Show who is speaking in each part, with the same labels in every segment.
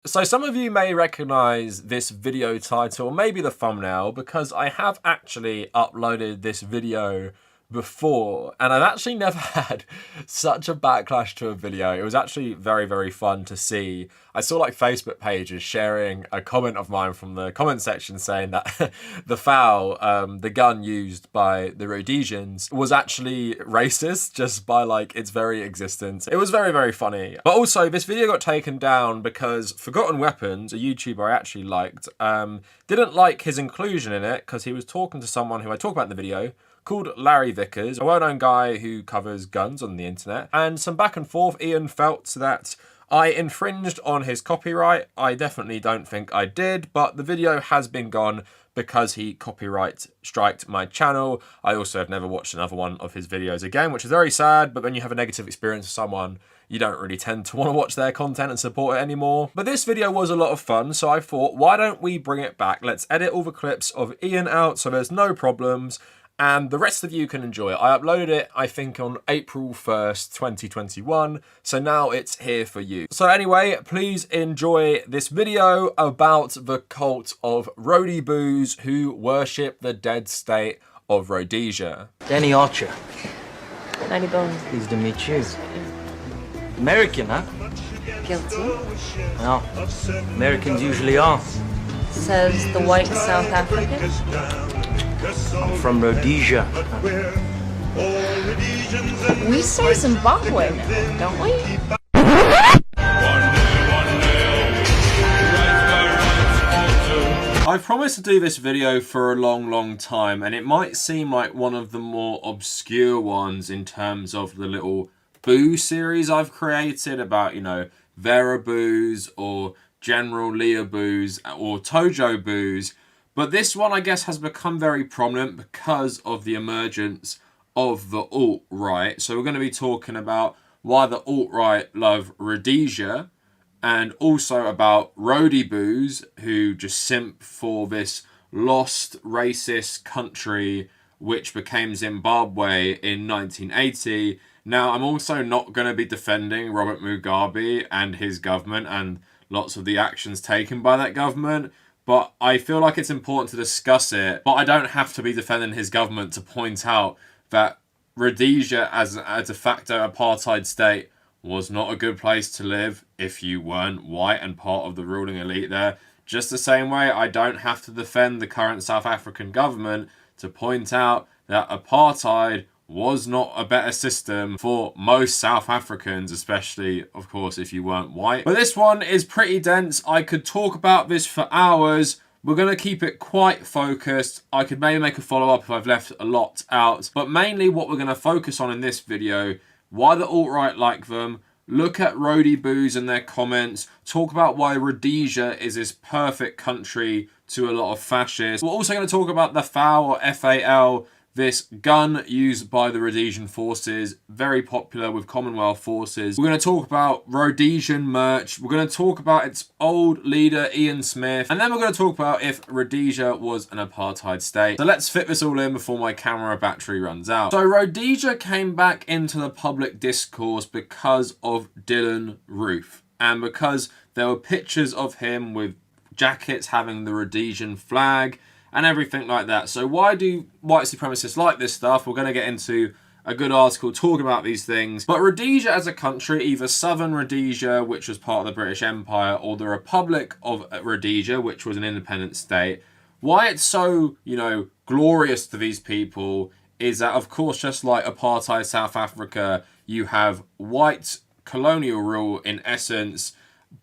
Speaker 1: So some of you may recognize this video title, or maybe the thumbnail, because I have actually uploaded this video before, and I've actually never had such a backlash to a video. It was actually very, very fun to see. I saw like Facebook pages sharing a comment of mine from the comment section saying that the FAL, the gun used by the Rhodesians, was actually racist just by like its very existence. It was very, very funny. But also this video got taken down because Forgotten Weapons, a YouTuber I actually liked, didn't like his inclusion in it because he was talking to someone who I talk about in the video, called Larry Vickers, a well-known guy who covers guns on the internet. And some back and forth, Ian felt that I infringed on his copyright. I definitely don't think I did, but the video has been gone because he copyright striked my channel. I also have never watched another one of his videos again, which is very sad, but when you have a negative experience with someone, you don't really tend to want to watch their content and support it anymore. But this video was a lot of fun, so I thought, why don't we bring it back? Let's edit all the clips of Ian out so there's no problems, and the rest of you can enjoy it. I uploaded it, I think, on April 1st, 2021, so now it's here for you. So anyway, please enjoy this video about the cult of Rhodeboos who worship the dead state of Rhodesia.
Speaker 2: Danny Archer.
Speaker 3: 90 bones.
Speaker 2: Pleased to meet you. American, huh?
Speaker 3: Guilty.
Speaker 2: Well, Americans usually are.
Speaker 3: Says the white South African.
Speaker 2: I'm from Rhodesia.
Speaker 3: We say Zimbabwe now, don't we?
Speaker 1: I've promised to do this video for a long, long time, and it might seem like one of the more obscure ones in terms of the little boo series I've created about, you know, Rhodeboos or General Rhodeboos or Tojo Boos. But this one, I guess, has become very prominent because of the emergence of the alt-right. So we're going to be talking about why the alt-right love Rhodesia, and also about Rhodeboos, who just simp for this lost racist country which became Zimbabwe in 1980. Now, I'm also not going to be defending Robert Mugabe and his government and lots of the actions taken by that government, but I feel like it's important to discuss it. But I don't have to be defending his government to point out that Rhodesia as a de facto apartheid state was not a good place to live if you weren't white and part of the ruling elite there. Just the same way I don't have to defend the current South African government to point out that apartheid was not a better system for most South Africans, especially, of course, if you weren't white. But this one is pretty dense. I could talk about this for hours. We're going to keep it quite focused. I could maybe make a follow-up if I've left a lot out. But mainly what we're going to focus on in this video, why the alt-right like them, look at Rhodeboos and their comments, talk about why Rhodesia is this perfect country to a lot of fascists. We're also going to talk about the FAL or FAL, this gun used by the Rhodesian forces, very popular with Commonwealth forces. We're going to talk about Rhodesian merch. We're going to talk about its old leader, Ian Smith. And then we're going to talk about if Rhodesia was an apartheid state. So let's fit this all in before my camera battery runs out. So Rhodesia came back into the public discourse because of Dylan Roof. And because there were pictures of him with jackets having the Rhodesian flag and everything like that. So why do white supremacists like this stuff? We're going to get into a good article talking about these things. But Rhodesia as a country, either Southern Rhodesia, which was part of the British Empire, or the Republic of Rhodesia, which was an independent state, why it's so, you know, glorious to these people is that, of course, just like apartheid South Africa, you have white colonial rule in essence,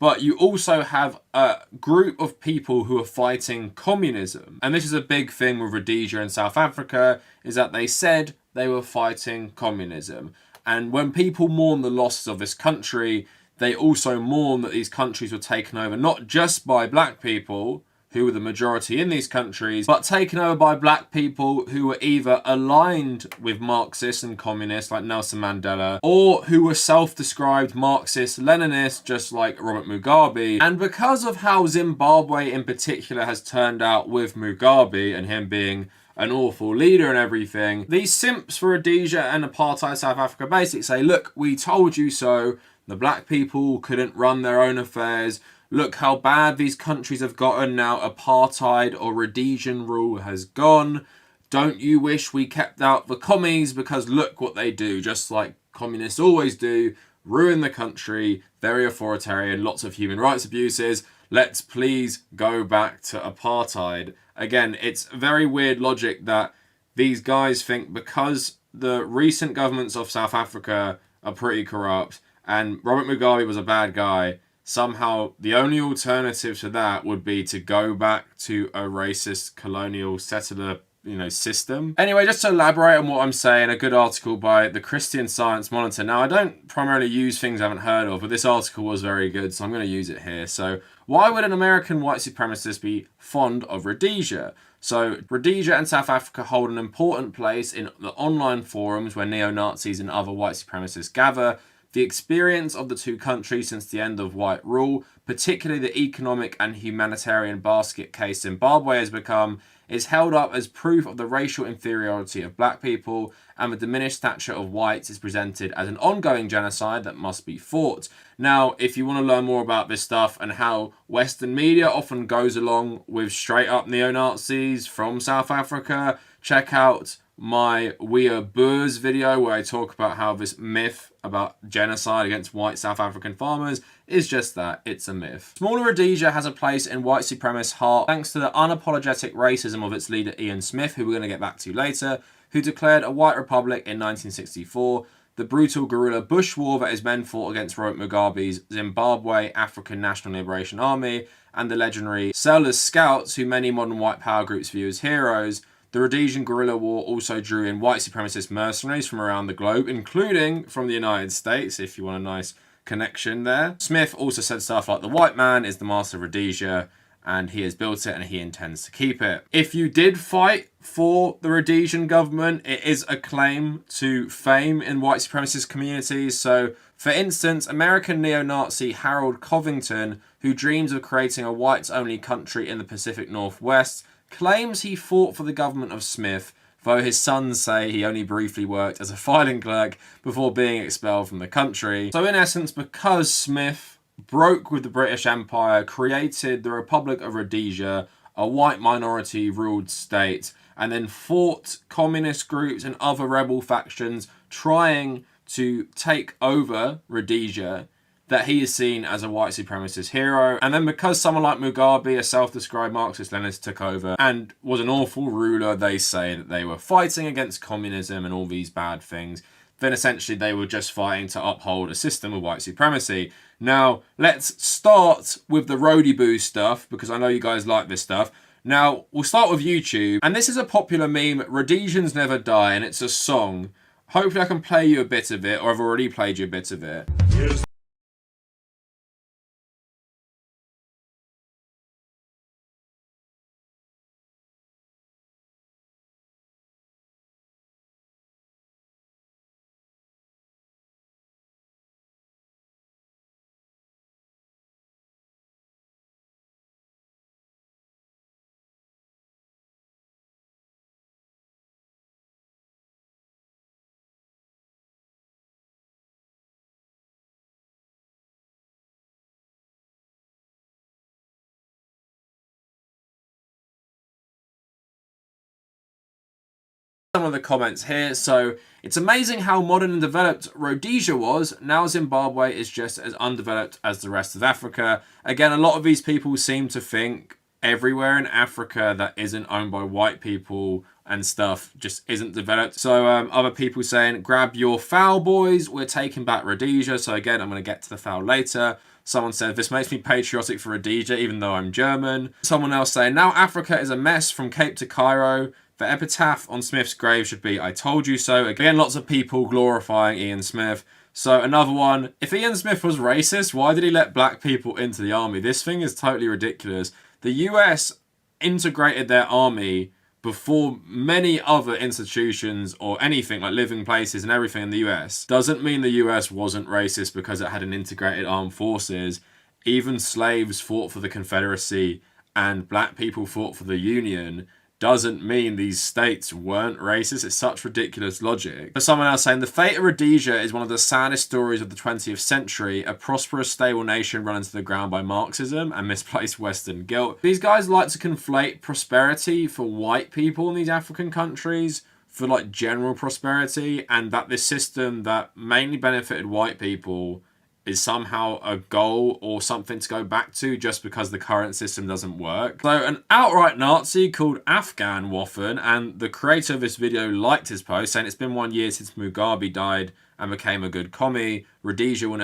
Speaker 1: but you also have a group of people who are fighting communism. And this is a big thing with Rhodesia and South Africa, is that they said they were fighting communism. And when people mourn the losses of this country, they also mourn that these countries were taken over not just by black people, who were the majority in these countries, but taken over by black people who were either aligned with Marxists and communists like Nelson Mandela, or who were self-described Marxist-Leninists just like Robert Mugabe. And because of how Zimbabwe in particular has turned out with Mugabe and him being an awful leader and everything, these simps for Rhodesia and apartheid South Africa basically say, look, we told you so. The black people couldn't run their own affairs. look how bad these countries have gotten now. Apartheid or Rhodesian rule has gone. Don't you wish we kept out the commies, because look what they do, just like communists always do, ruin the country, very authoritarian, lots of human rights abuses. Let's please go back to apartheid. Again, it's very weird logic that these guys think because the recent governments of South Africa are pretty corrupt and Robert Mugabe was a bad guy, somehow the only alternative to that would be to go back to a racist colonial settler system. Anyway, just to elaborate on what I'm saying, a good article by the Christian Science Monitor. Now, I don't primarily use things I haven't heard of, but this article was very good, so I'm going to use it here. So, why would an American white supremacist be fond of Rhodesia? So, Rhodesia and South Africa hold an important place in the online forums where neo-Nazis and other white supremacists gather. The experience of the two countries since the end of white rule, particularly the economic and humanitarian basket case Zimbabwe has become, is held up as proof of the racial inferiority of black people, and the diminished stature of whites is presented as an ongoing genocide that must be fought. Now, if you want to learn more about this stuff and how Western media often goes along with straight up neo-Nazis from South Africa, check out my Rhodeboos video where I talk about how this myth about genocide against white South African farmers is just that, it's a myth. Smaller Rhodesia has a place in white supremacist heart thanks to the unapologetic racism of its leader Ian Smith, who we're going to get back to later, who declared a white republic in 1964, the brutal guerrilla bush war that his men fought against Robert Mugabe's Zimbabwe African National Liberation Army, and the legendary Selous Scouts, who many modern white power groups view as heroes. The Rhodesian guerrilla war also drew in white supremacist mercenaries from around the globe, including from the United States, if you want a nice connection there. Smith also said stuff like the white man is the master of Rhodesia and he has built it and he intends to keep it. If you did fight for the Rhodesian government, it is a claim to fame in white supremacist communities. So, for instance, American neo-Nazi Harold Covington, who dreams of creating a whites-only country in the Pacific Northwest, claims he fought for the government of Smith, though his sons say he only briefly worked as a filing clerk before being expelled from the country. So in essence, because Smith broke with the British Empire, created the Republic of Rhodesia, a white minority ruled state, and then fought communist groups and other rebel factions trying to take over Rhodesia, that he is seen as a white supremacist hero. And then because someone like Mugabe, a self-described Marxist-Leninist, took over and was an awful ruler, they say that they were fighting against communism and all these bad things, then essentially they were just fighting to uphold a system of white supremacy. Now, let's start with the Rhodeboos stuff, because I know you guys like this stuff. Now, we'll start with YouTube, and this is a popular meme, Rhodesians Never Die, and it's a song. Hopefully I can play you a bit of it, or I've already played you a bit of it. Some of the comments here. So it's amazing how modern and developed Rhodesia was. Now Zimbabwe is just as undeveloped as the rest of Africa. Again, a lot of these people seem to think everywhere in Africa that isn't owned by white people and stuff just isn't developed. So other people saying, grab your FAL boys, we're taking back Rhodesia. So again, I'm going to get to the FAL later. Someone said, this makes me patriotic for Rhodesia, even though I'm German. Someone else saying, now Africa is a mess from Cape to Cairo. The epitaph on Smith's grave should be, I told you so. Again, lots of people glorifying Ian Smith. So another one, if Ian Smith was racist, why did he let black people into the army? This thing is totally ridiculous. The US integrated their army before many other institutions or anything like living places and everything in the US. Doesn't mean the US wasn't racist because it had an integrated armed forces. Even slaves fought for the Confederacy and black people fought for the Union. doesn't mean these states weren't racist. It's such ridiculous logic. For someone else saying, the fate of Rhodesia is one of the saddest stories of the 20th century. A prosperous, stable nation run into the ground by Marxism and misplaced Western guilt. These guys like to conflate prosperity for white people in these African countries for like general prosperity, and that this system that mainly benefited white people is somehow a goal or something to go back to just because the current system doesn't work. So an outright Nazi called Afghan Waffen, and the creator of this video liked his post, saying it's been 1 year since Mugabe died and became a good commie. Rhodesia will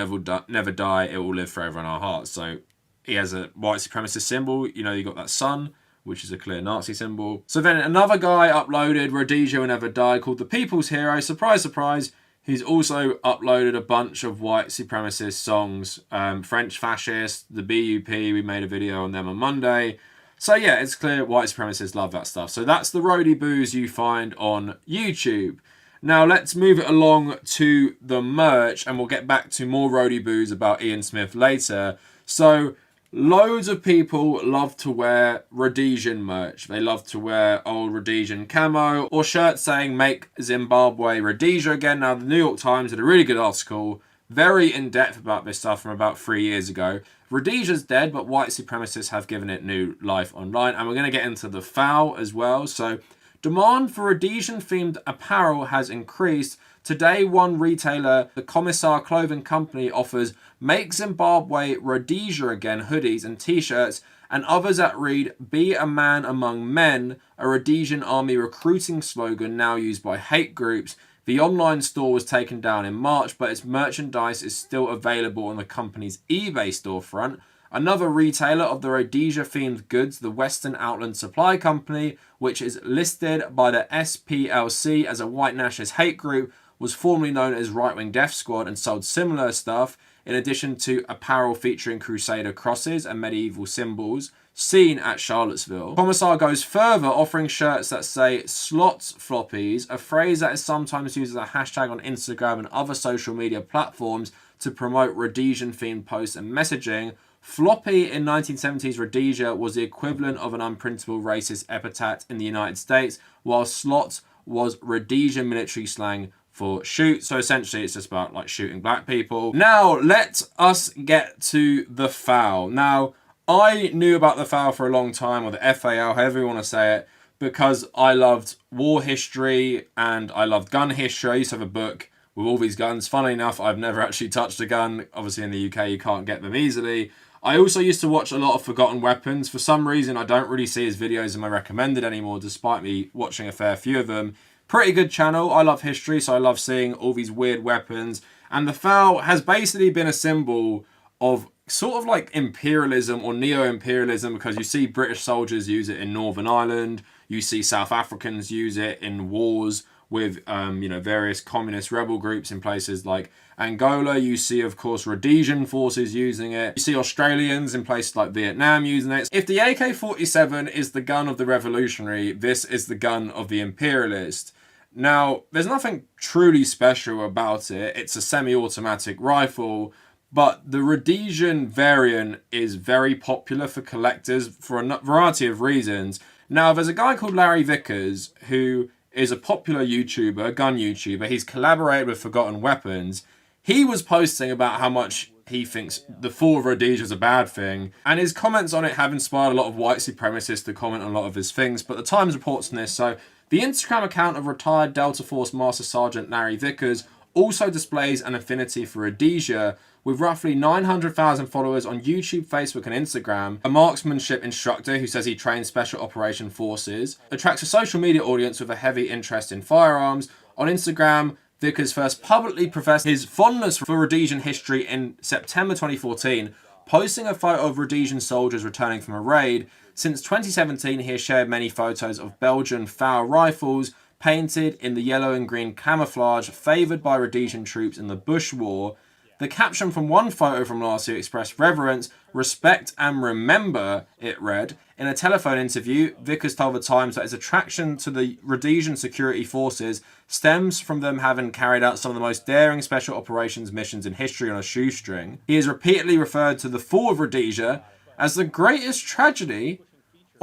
Speaker 1: never die, it will live forever in our hearts. So he has a white supremacist symbol, you know, you got that sun, which is a clear Nazi symbol. So then another guy uploaded Rhodesia will never die, called the People's Hero, surprise, surprise. He's also uploaded a bunch of white supremacist songs. French Fascist, the BUP, we made a video on them on Monday. So yeah, it's clear white supremacists love that stuff. So that's the Rhodeboos you find on YouTube. Now let's move it along to the merch, and we'll get back to more Rhodeboos about Ian Smith later. So loads of people love to wear Rhodesian merch. They love to wear old Rhodesian camo or shirts saying make Zimbabwe Rhodesia again. Now the New York Times did a really good article, very in-depth about this stuff from about 3 years ago. Rhodesia's dead, but white supremacists have given it new life online. And we're going to get into the FAL as well. So demand for Rhodesian-themed apparel has increased. Today, one retailer, the Commissar Clothing Company, offers Make Zimbabwe Rhodesia Again hoodies and t-shirts, and others that read Be a Man Among Men, a Rhodesian army recruiting slogan now used by hate groups. The online store was taken down in March, but its merchandise is still available on the company's eBay storefront. Another retailer of the Rhodesia-themed goods, the Western Outland Supply Company, which is listed by the SPLC as a white nationalist hate group, was formerly known as Right-Wing Death Squad and sold similar stuff, in addition to apparel featuring Crusader crosses and medieval symbols seen at Charlottesville. Commissar goes further, offering shirts that say slots floppies, a phrase that is sometimes used as a hashtag on Instagram and other social media platforms to promote Rhodesian-themed posts and messaging. Floppy in 1970s Rhodesia was the equivalent of an unprintable racist epithet in the United States, while slot was Rhodesian military slang for shoot. So essentially it's just about like shooting black people. Now let us get to the FAL. Now I knew about the FAL for a long time, or the FAL, however you want to say it, because I loved war history and I loved gun history. I used to have a book with all these guns. Funnily enough, I've never actually touched a gun. Obviously in the UK you can't get them easily. I also used to watch a lot of Forgotten Weapons. For some reason I don't really see his videos in my recommended anymore, despite me watching a fair few of them. Pretty good channel. I love history, so I love seeing all these weird weapons. And the FAL has basically been a symbol of sort of like imperialism or neo-imperialism, because you see British soldiers use it in Northern Ireland. You see South Africans use it in wars with, you know, various communist rebel groups in places like Angola. You see, of course, Rhodesian forces using it. You see Australians in places like Vietnam using it. If the AK-47 is the gun of the revolutionary, this is the gun of the imperialist. Now, there's nothing truly special about it. It's a semi-automatic rifle, but the Rhodesian variant is very popular for collectors for a variety of reasons. Now, there's a guy called Larry Vickers who is a popular YouTuber, gun YouTuber. He's collaborated with Forgotten Weapons. He was posting about how much he thinks the fall of Rhodesia is a bad thing, and his comments on it have inspired a lot of white supremacists to comment on a lot of his things, but the Times reports on this. So the Instagram account of retired Delta Force Master Sergeant Larry Vickers also displays an affinity for Rhodesia, with roughly 900,000 followers on YouTube, Facebook and Instagram. A marksmanship instructor who says he trains Special Operation Forces, attracts a social media audience with a heavy interest in firearms. On Instagram, Vickers first publicly professed his fondness for Rhodesian history in September 2014, posting a photo of Rhodesian soldiers returning from a raid. Since 2017, he has shared many photos of Belgian FAL rifles painted in the yellow and green camouflage favoured by Rhodesian troops in the Bush War. The caption from one photo from last year expressed reverence, respect and remember, it read. In a telephone interview, Vickers told the Times that his attraction to the Rhodesian security forces stems from them having carried out some of the most daring special operations missions in history on a shoestring. He has repeatedly referred to the fall of Rhodesia as the greatest tragedy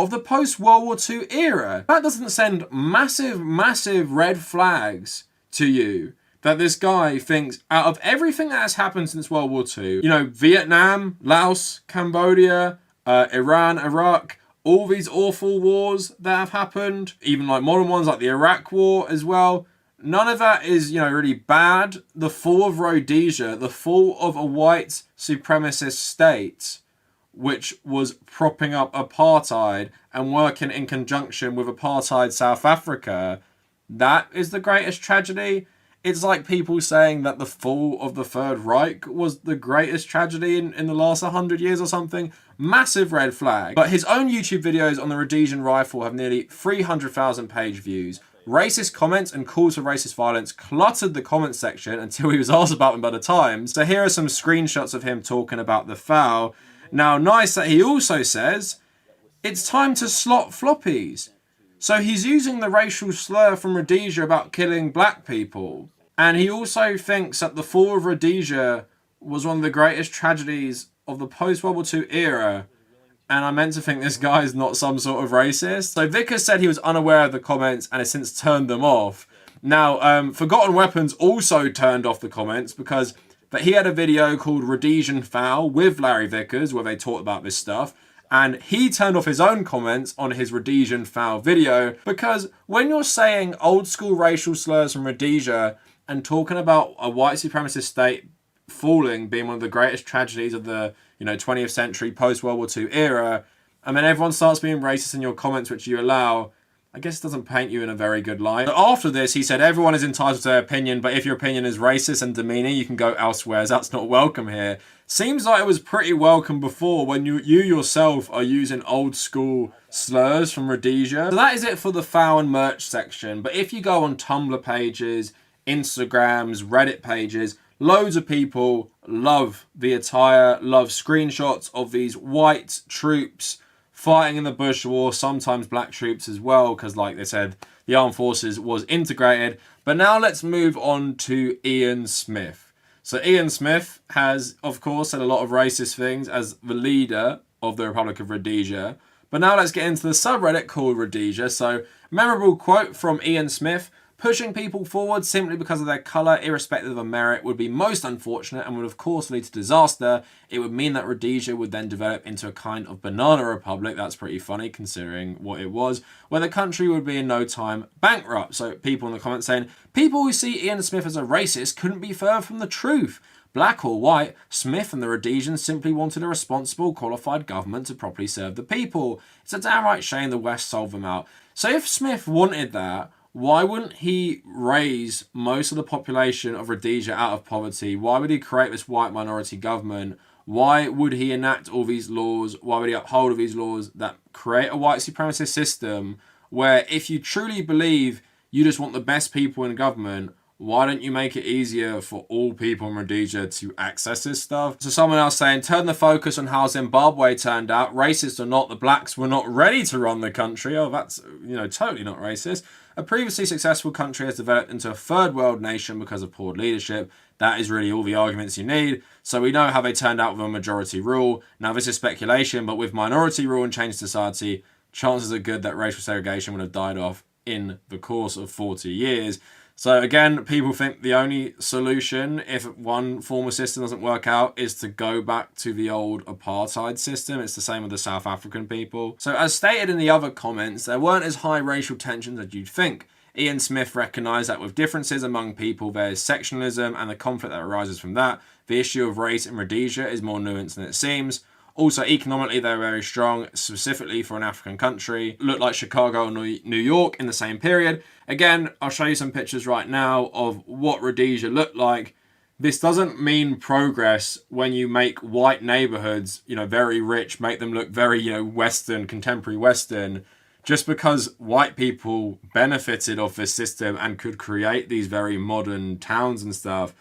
Speaker 1: of the post-World War II era. That doesn't send massive red flags to you that this guy thinks out of everything that has happened since World War II, you know, Vietnam, Laos, Cambodia, Iran, Iraq, all these awful wars that have happened, even like modern ones like the Iraq War as well, none of that is, you know, really bad. The fall of Rhodesia, the fall of a white supremacist state, which was propping up apartheid and working in conjunction with Apartheid South Africa, that is the greatest tragedy. It's like people saying that the fall of the Third Reich was the greatest tragedy in the last 100 years or something. Massive red flag. But his own YouTube videos on the Rhodesian rifle have nearly 300,000 page views. Racist comments and calls for racist violence cluttered the comment section until he was asked about them by the Times. So here are some screenshots of him talking about the FAL. Now, nice that he also says, it's time to slot floppies. So he's using the racial slur from Rhodesia about killing black people. And he also thinks that the fall of Rhodesia was one of the greatest tragedies of the post-World War II era. And I meant to think this guy is not some sort of racist. So Vickers said he was unaware of the comments and has since turned them off. Now, Forgotten Weapons also turned off the comments because he had a video called Rhodesian FAL with Larry Vickers where they talked about this stuff. And he turned off his own comments on his Rhodesian FAL video because when you're saying old school racial slurs from Rhodesia and talking about a white supremacist state falling being one of the greatest tragedies of the 20th century post-World War II era, and then everyone starts being racist in your comments, which you allow, I guess it doesn't paint you in a very good light. But after this, he said everyone is entitled to their opinion, but if your opinion is racist and demeaning, you can go elsewhere, as that's not welcome here. Seems like it was pretty welcome before when you yourself are using old school slurs from Rhodesia. So that is it for the FAL and merch section. But if you go on Tumblr pages, Instagrams, Reddit pages, loads of people love the attire, love screenshots of these white troops fighting in the Bush War, sometimes black troops as well, because like they said, the armed forces was integrated. But now let's move on to Ian Smith. So Ian Smith has, of course, said a lot of racist things as the leader of the Republic of Rhodesia. But now let's get into the subreddit called Rhodesia. So, memorable quote from Ian Smith: pushing people forward simply because of their colour, irrespective of merit, would be most unfortunate and would of course lead to disaster. It would mean that Rhodesia would then develop into a kind of banana republic. That's pretty funny considering what it was, where the country would be in no time bankrupt. So people in the comments saying, people who see Ian Smith as a racist couldn't be further from the truth. Black or white, Smith and the Rhodesians simply wanted a responsible, qualified government to properly serve the people. It's a downright shame the West sold them out. So if Smith wanted that, why wouldn't he raise most of the population of Rhodesia out of poverty? Why would he create this white minority government? Why would he enact all these laws? Why would he uphold all these laws that create a white supremacist system where if you truly believe you just want the best people in government, why don't you make it easier for all people in Rhodesia to access this stuff? So someone else saying, turn the focus on how Zimbabwe turned out. Racist or not, the blacks were not ready to run the country. Oh, that's, totally not racist. A previously successful country has developed into a third world nation because of poor leadership. That is really all the arguments you need. So we know how they turned out with a majority rule. Now this is speculation, but with minority rule and changed society, chances are good that racial segregation would have died off in the course of 40 years. So again, people think the only solution, if one form of system doesn't work out, is to go back to the old apartheid system. It's the same with the South African people. So as stated in the other comments, there weren't as high racial tensions as you'd think. Ian Smith recognised that with differences among people, there is sectionalism and the conflict that arises from that. The issue of race in Rhodesia is more nuanced than it seems. Also, economically, they're very strong, specifically for an African country. Looked like Chicago or New York in the same period. Again, I'll show you some pictures right now of what Rhodesia looked like. This doesn't mean progress when you make white neighborhoods, very rich, make them look very, Western, contemporary Western. Just because white people benefited of this system and could create these very modern towns and stuff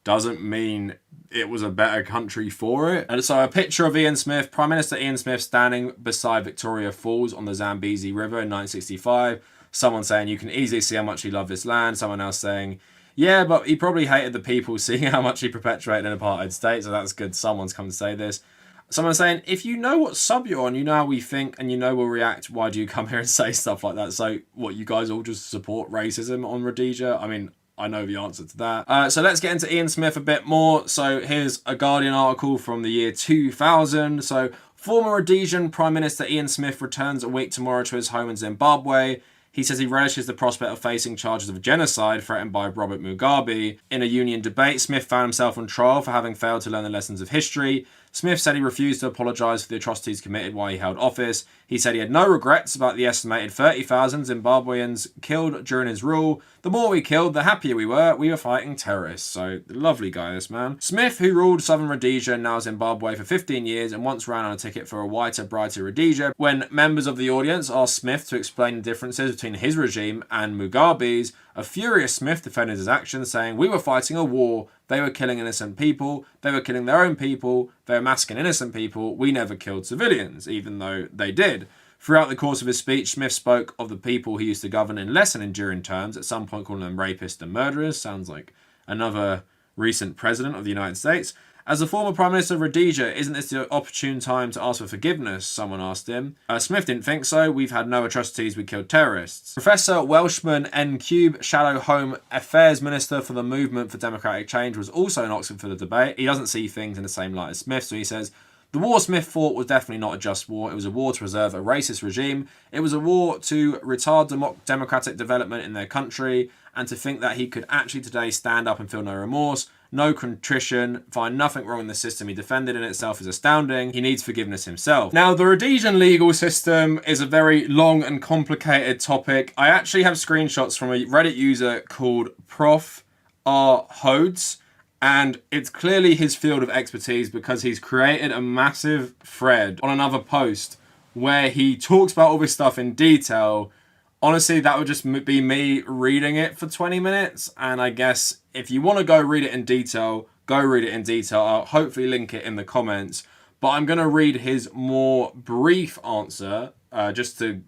Speaker 1: doesn't mean it was a better country for it. And so a picture of Ian Smith, Prime Minister Ian Smith, standing beside Victoria Falls on the Zambezi River in 1965. Someone saying, you can easily see how much he loved this land. Someone else saying, yeah, but he probably hated the people, seeing how much he perpetuated an apartheid state. So that's good. Someone's come to say this. Someone's saying, if you know what sub you're on, you know how we think and you know we'll react, why do you come here and say stuff like that? So what, you guys all just support racism on Rhodesia? I mean, I know the answer to that. So let's get into Ian Smith a bit more. So here's a Guardian article from the year 2000. So former Rhodesian Prime Minister Ian Smith returns a week tomorrow to his home in Zimbabwe. He says he relishes the prospect of facing charges of genocide threatened by Robert Mugabe. In a union debate, Smith found himself on trial for having failed to learn the lessons of history. Smith said he refused to apologise for the atrocities committed while he held office. He said he had no regrets about the estimated 30,000 Zimbabweans killed during his rule. The more we killed, the happier we were. We were fighting terrorists. So, lovely guy, this man. Smith, who ruled southern Rhodesia and now Zimbabwe for 15 years and once ran on a ticket for a whiter, brighter Rhodesia. When members of the audience asked Smith to explain the differences between his regime and Mugabe's, a furious Smith defended his actions, saying, "We were fighting a war. They were killing innocent people. They were killing their own people. They were massacring innocent people. We never killed civilians," even though they did. Throughout the course of his speech, Smith spoke of the people he used to govern in less than enduring terms, at some point calling them rapists and murderers. Sounds like another recent president of the United States. As the former Prime Minister of Rhodesia, isn't this the opportune time to ask for forgiveness? Someone asked him. Smith didn't think so. We've had no atrocities. We killed terrorists. Professor Welshman N. Cube, Shadow Home Affairs Minister for the Movement for Democratic Change, was also in Oxford for the debate. He doesn't see things in the same light as Smith, so he says, "The war Smith fought was definitely not a just war. It was a war to preserve a racist regime. It was a war to retard democratic development in their country, and to think that he could actually today stand up and feel no remorse, no contrition, find nothing wrong in the system he defended in itself is astounding. He needs forgiveness himself." Now, the Rhodesian legal system is a very long and complicated topic. I actually have screenshots from a Reddit user called Prof. R. Hodes, and it's clearly his field of expertise because he's created a massive thread on another post where he talks about all this stuff in detail. Honestly, that would just be me reading it for 20 minutes. And I guess if you want to go read it in detail, go read it in detail. I'll hopefully link it in the comments. But I'm going to read his more brief answer just to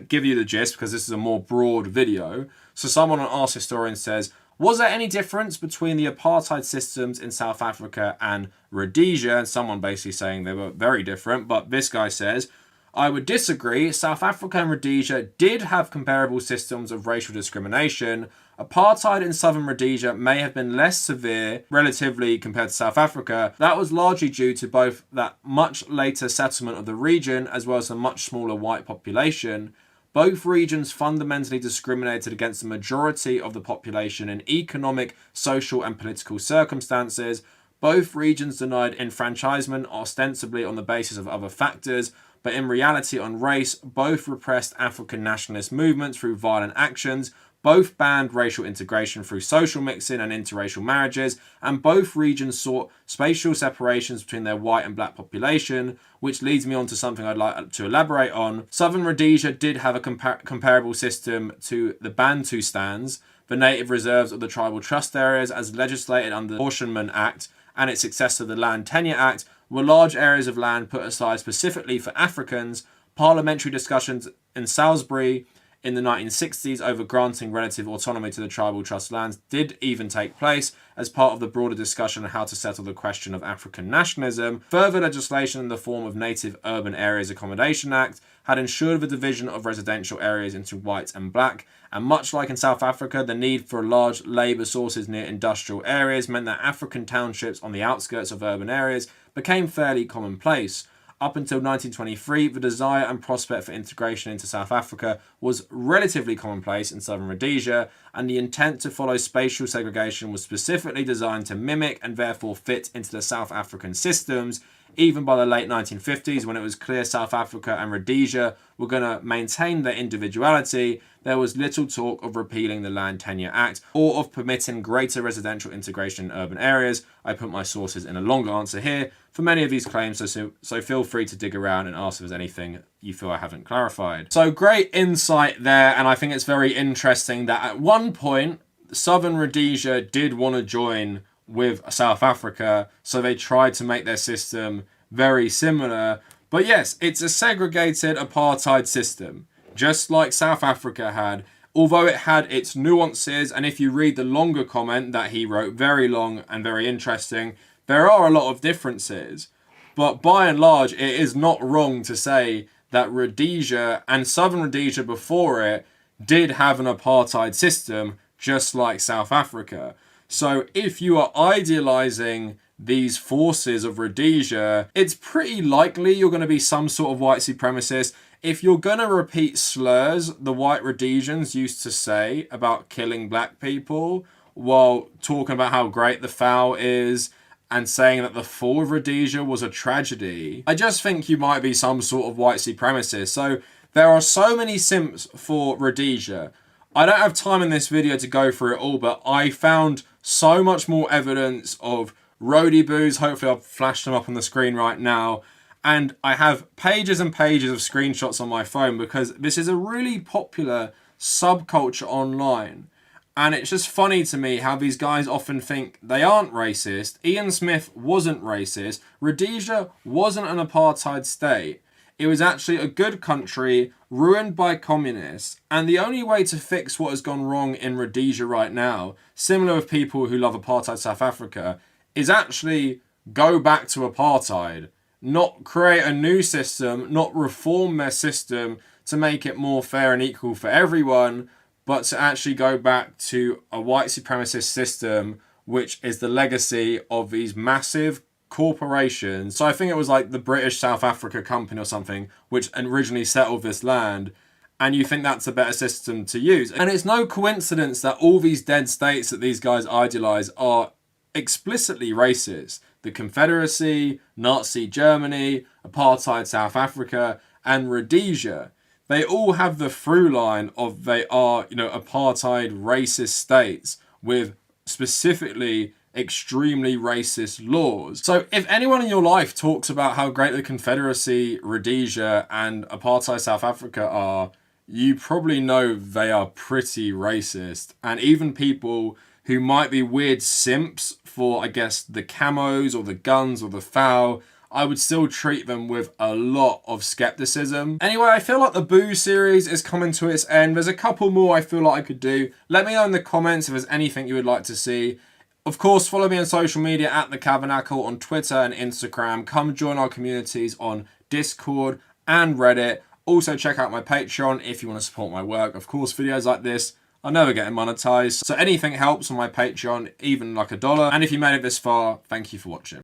Speaker 1: give you the gist, because this is a more broad video. So someone on Ask Historian says, "Was there any difference between the apartheid systems in South Africa and Rhodesia?" And someone basically saying they were very different. But this guy says, "I would disagree. South Africa and Rhodesia did have comparable systems of racial discrimination. Apartheid in southern Rhodesia may have been less severe relatively compared to South Africa. That was largely due to both that much later settlement of the region as well as a much smaller white population. Both regions fundamentally discriminated against the majority of the population in economic, social and political circumstances. Both regions denied enfranchisement ostensibly on the basis of other factors, but in reality on race. Both repressed African nationalist movements through violent actions. Both banned racial integration through social mixing and interracial marriages, and both regions sought spatial separations between their white and black population," which leads me on to something I'd like to elaborate on. Southern Rhodesia did have a comparable system to the Bantustans, the native reserves of the tribal trust areas, as legislated under the Apportionment Act and its successor, the Land Tenure Act, were large areas of land put aside specifically for Africans. Parliamentary discussions in Salisbury in the 1960s over granting relative autonomy to the tribal trust lands did even take place as part of the broader discussion on how to settle the question of African nationalism. Further legislation in the form of Native Urban Areas Accommodation Act had ensured the division of residential areas into white and black, and much like in South Africa, the need for large labour sources near industrial areas meant that African townships on the outskirts of urban areas became fairly commonplace. Up until 1923, the desire and prospect for integration into South Africa was relatively commonplace in southern Rhodesia, and the intent to follow spatial segregation was specifically designed to mimic and therefore fit into the South African systems. Even by the late 1950s, when it was clear South Africa and Rhodesia were going to maintain their individuality, there was little talk of repealing the Land Tenure Act or of permitting greater residential integration in urban areas. I put my sources in a longer answer here for many of these claims, so feel free to dig around and ask if there's anything you feel I haven't clarified. So great insight there, and I think it's very interesting that at one point, southern Rhodesia did want to join with South Africa, so they tried to make their system very similar. But yes, it's a segregated apartheid system, just like South Africa had, although it had its nuances. And if you read the longer comment that he wrote, very long and very interesting, there are a lot of differences. But by and large, it is not wrong to say that Rhodesia and southern Rhodesia before it did have an apartheid system, just like South Africa. So if you are idealizing these forces of Rhodesia, it's pretty likely you're going to be some sort of white supremacist. If you're going to repeat slurs the white Rhodesians used to say about killing black people while talking about how great the FAL is and saying that the fall of Rhodesia was a tragedy, I just think you might be some sort of white supremacist. So there are so many simps for Rhodesia. I don't have time in this video to go through it all, but I found so much more evidence of Rhodeboos. Hopefully I'll flash them up on the screen right now. And I have pages and pages of screenshots on my phone because this is a really popular subculture online. And it's just funny to me how these guys often think they aren't racist. Ian Smith wasn't racist. Rhodesia wasn't an apartheid state. It was actually a good country ruined by communists. And the only way to fix what has gone wrong in Rhodesia right now, similar with people who love apartheid South Africa, is actually go back to apartheid. Not create a new system, not reform their system to make it more fair and equal for everyone, but to actually go back to a white supremacist system, which is the legacy of these massive corporations. So I think it was like the British South Africa Company or something, which originally settled this land. And you think that's a better system to use. And it's no coincidence that all these dead states that these guys idealize are explicitly racist. The Confederacy, Nazi Germany, Apartheid South Africa, and Rhodesia. They all have the through line of they are, apartheid racist states with specifically extremely racist laws. So if anyone in your life talks about how great the Confederacy, Rhodesia, and Apartheid South Africa are, you probably know they are pretty racist. And even people who might be weird simps for, I guess, the camos or the guns or the FAL, I would still treat them with a lot of skepticism. Anyway, I feel like the Boo series is coming to its end. There's a couple more I feel like I could do. Let me know in the comments if there's anything you would like to see. Of course, follow me on social media at the Kavernacle on Twitter and Instagram. Come join our communities on Discord and Reddit. Also, check out my Patreon if you want to support my work. Of course, videos like this are never getting monetized, so anything helps on my Patreon, even like $1. And if you made it this far, thank you for watching.